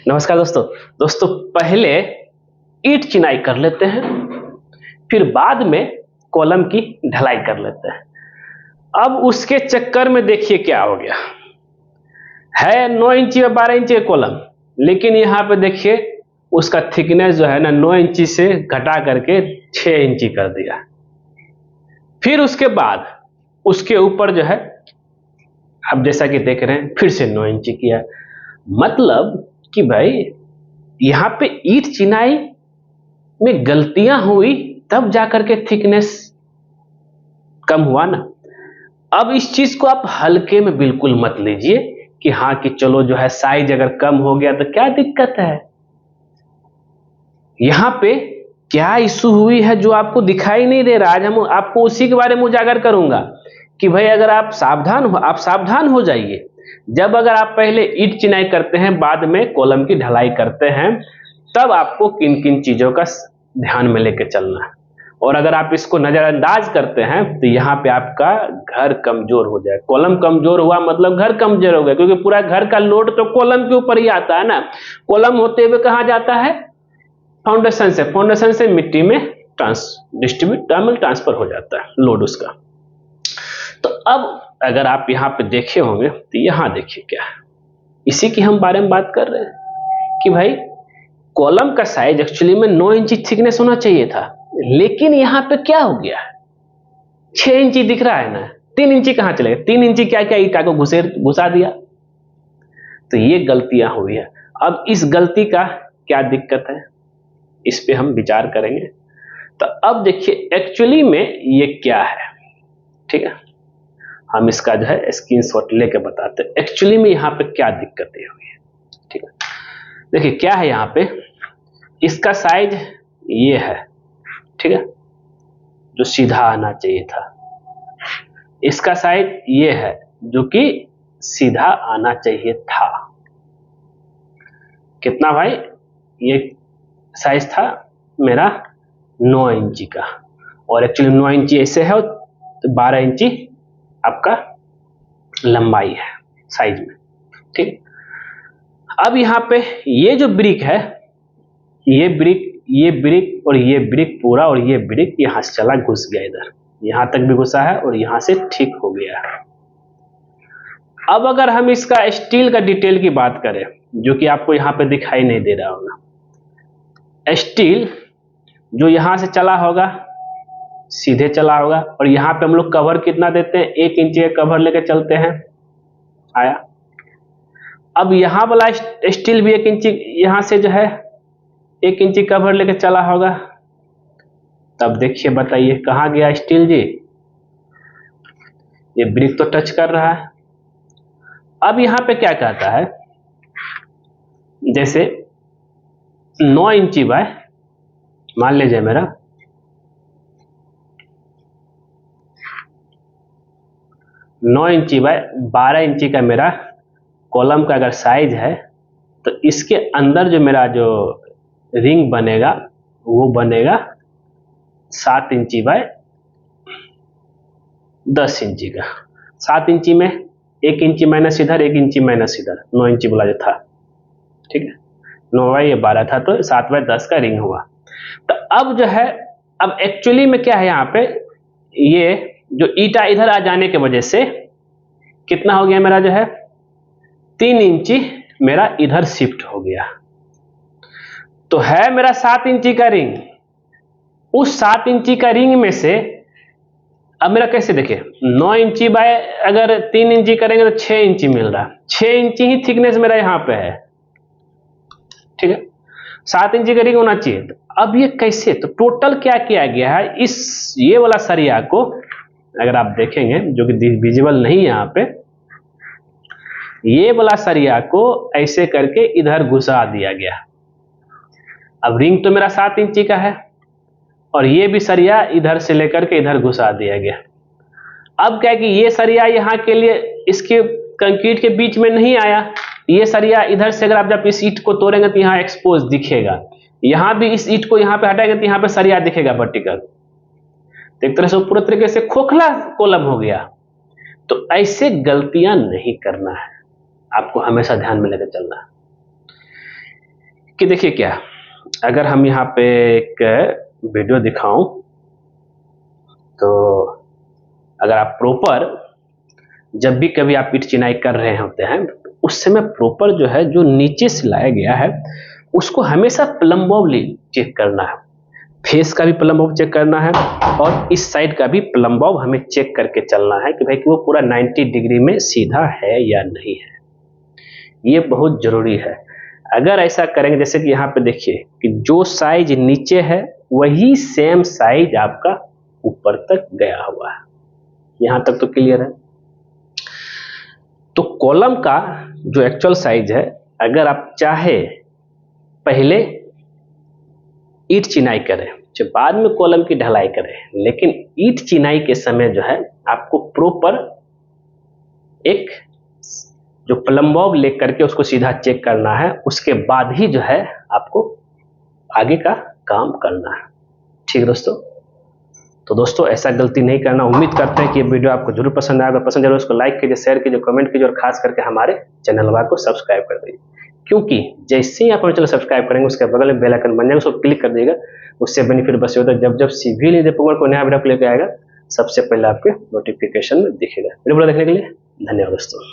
नमस्कार दोस्तों पहले ईंट चिनाई कर लेते हैं, फिर बाद में कॉलम की ढलाई कर लेते हैं। अब उसके चक्कर में देखिए क्या हो गया है। 9 इंची या 12 इंची का कॉलम, लेकिन यहाँ पे देखिए उसका थिकनेस जो है ना 9 इंची से घटा करके 6 इंची कर दिया। फिर उसके बाद उसके ऊपर जो है अब जैसा कि देख रहे हैं फिर से 9 इंची किया। मतलब कि भाई यहाँ पे ईंट चिनाई में गलतियां हुई तब जाकर के थिकनेस कम हुआ ना। अब इस चीज को आप हल्के में बिल्कुल मत लीजिए कि हाँ कि चलो जो है साइज अगर कम हो गया तो क्या दिक्कत है। यहाँ पे क्या इशू हुई है जो आपको दिखाई नहीं दे रहा। आज हम आपको उसी के बारे में उजागर करूंगा कि भाई अगर आप सावधान हो जाइए। जब अगर आप पहले ईंट चिनाई करते हैं बाद में कॉलम की ढलाई करते हैं तब आपको किन किन चीजों का ध्यान में लेकर चलना है। और अगर आप इसको नजरअंदाज करते हैं तो यहाँ पे आपका घर कमजोर हो जाए। कॉलम कमजोर हुआ मतलब घर कमजोर हो गया, क्योंकि पूरा घर का लोड तो कॉलम के ऊपर ही आता है ना। कॉलम होते हुए कहाँ जाता है? फाउंडेशन से मिट्टी में ट्रांसफर हो जाता है लोड उसका। तो अब अगर आप यहाँ पे देखे होंगे तो यहाँ देखिए क्या है, इसी की हम बारे में बात कर रहे हैं कि भाई कॉलम का साइज एक्चुअली में 9 इंची थिकनेस होना चाहिए था, लेकिन यहाँ पे क्या हो गया 6 इंची दिख रहा है ना। 3 इंची कहाँ चले गए? 3 इंची क्या क्या ईटा को घुसा दिया। तो ये गलतियां हुई है। अब इस गलती का क्या दिक्कत है इस पे हम विचार करेंगे। तो अब देखिए एक्चुअली में ये क्या है, ठीक है। हम इसका जो है स्क्रीनशॉट लेके बताते हैं एक्चुअली में यहाँ पे क्या दिक्कतें हुई है, ठीक है। देखिए क्या है यहाँ पे, इसका साइज ये है, ठीक है, जो सीधा आना चाहिए था। इसका साइज ये है जो कि सीधा आना चाहिए था। कितना भाई? ये साइज था मेरा 9 इंची का, और एक्चुअली 9 इंची ऐसे है तो 12 इंची आपका लंबाई है साइज में, ठीक। अब यहाँ पे ये जो ब्रिक है, ये ब्रिक और ये ब्रिक पूरा, और ये ब्रिक यहाँ से चला घुस गया, इधर यहाँ तक भी घुसा है और यहाँ से ठीक हो गया है। अब अगर हम इसका स्टील का डिटेल की बात करें जो कि आपको यहाँ पे दिखाई नहीं दे रहा होगा, स्टील जो यहाँ से चला होगा सीधे चला होगा, और यहाँ पे हम लोग कवर कितना देते हैं? 1 इंची का कवर लेकर चलते हैं, आया। अब यहाँ वाला स्टील भी 1 इंची यहाँ से जो है 1 इंची कवर लेकर चला होगा। तब देखिए बताइए कहाँ गया स्टील जी? ये ब्रिक तो टच कर रहा है। अब यहाँ पे क्या कहता है, जैसे 9 इंची बाय, मान लीजिए मेरा 9 इंची बाय 12 इंची का मेरा कॉलम का अगर साइज है, तो इसके अंदर जो मेरा जो रिंग बनेगा वो बनेगा 7 इंची बाय 10 इंची का। 7 इंची में 1 इंची माइनस इधर, 1 इंची माइनस इधर, 9 इंची बोला जो था, ठीक है। 9 बाय ये 12 था तो 7 बाय 10 का रिंग हुआ। तो अब जो है, अब एक्चुअली में क्या है यहाँ पे, ये जो ईटा इधर आ जाने की वजह से कितना हो गया मेरा जो है 3 इंची मेरा इधर शिफ्ट हो गया। तो है मेरा 7 इंची का रिंग, उस 7 इंची का रिंग में से अब मेरा कैसे देखे 9 इंची बाय अगर 3 इंची करेंगे तो 6 इंची मिल रहा, 6 इंची ही थिकनेस मेरा यहाँ पे है, ठीक है। 7 इंची का रिंग होना चाहिए। तो अब ये कैसे, तो टोटल क्या किया गया है, इस ये वाला सरिया को अगर आप देखेंगे जो कि विजिबल नहीं है यहाँ पे, ये वाला सरिया को ऐसे करके इधर घुसा दिया गया। अब रिंग तो मेरा 7 इंची का है और ये भी सरिया इधर से लेकर के इधर घुसा दिया गया। अब क्या है कि ये सरिया यहाँ के लिए इसके कंक्रीट के बीच में नहीं आया, ये सरिया इधर से अगर आप जब इस ईंट को तोड़ेंगे तो यहाँ एक्सपोज दिखेगा, यहाँ भी इस ईंट को यहाँ पे हटाएंगे तो यहाँ पे सरिया दिखेगा वर्टिकल। तो एक तरह से पूरे तरीके से खोखला कॉलम हो गया। तो ऐसे गलतियां नहीं करना है, आपको हमेशा ध्यान में लेकर चलना है। कि देखिए क्या, अगर हम यहाँ पे एक वीडियो दिखाऊं तो अगर आप प्रॉपर जब भी कभी आप ईंट चिनाई कर रहे होते हैं उस समय प्रॉपर जो है जो नीचे से लाया गया है उसको हमेशा प्लम्ब चेक करना है, फेस का भी प्लम्ब चेक करना है और इस साइड का भी प्लम्ब हमें चेक करके चलना है कि भाई कि वो पूरा 90 डिग्री में सीधा है या नहीं है। ये बहुत जरूरी है। अगर ऐसा करेंगे, जैसे कि यहाँ पे देखिए कि जो साइज नीचे है वही सेम साइज आपका ऊपर तक गया हुआ है। यहाँ तक तो क्लियर है। तो कॉलम का जो एक्चुअल साइज है, अगर आप चाहे पहले ईंट चिनाई करें जो बाद में कॉलम की ढलाई करें, लेकिन ईंट चिनाई के समय जो है आपको प्रॉपर एक जो प्लम्ब लेकर के उसको सीधा चेक करना है, उसके बाद ही जो है आपको आगे का काम करना है। ठीक दोस्तों, तो दोस्तों ऐसा गलती नहीं करना। उम्मीद करते हैं कि ये वीडियो आपको जरूर पसंद आएगा। पसंद जरूर उसको लाइक कीजिए, शेयर कीजिए, कमेंट कीजिए और खास करके हमारे चैनल को सब्सक्राइब कर दीजिए, क्योंकि जैसे ही आप हमारे चैनल सब्सक्राइब करेंगे उसके बगल में बेल आइकन बन जाएगा, उसको क्लिक कर दीजिएगा। उससे बेनिफिट बस होता है जब जब सिविल इंजीनियर को नया वीडियो लेकर आएगा सबसे पहले आपके नोटिफिकेशन में दिखेगा। वीडियो देखने के लिए धन्यवाद दोस्तों।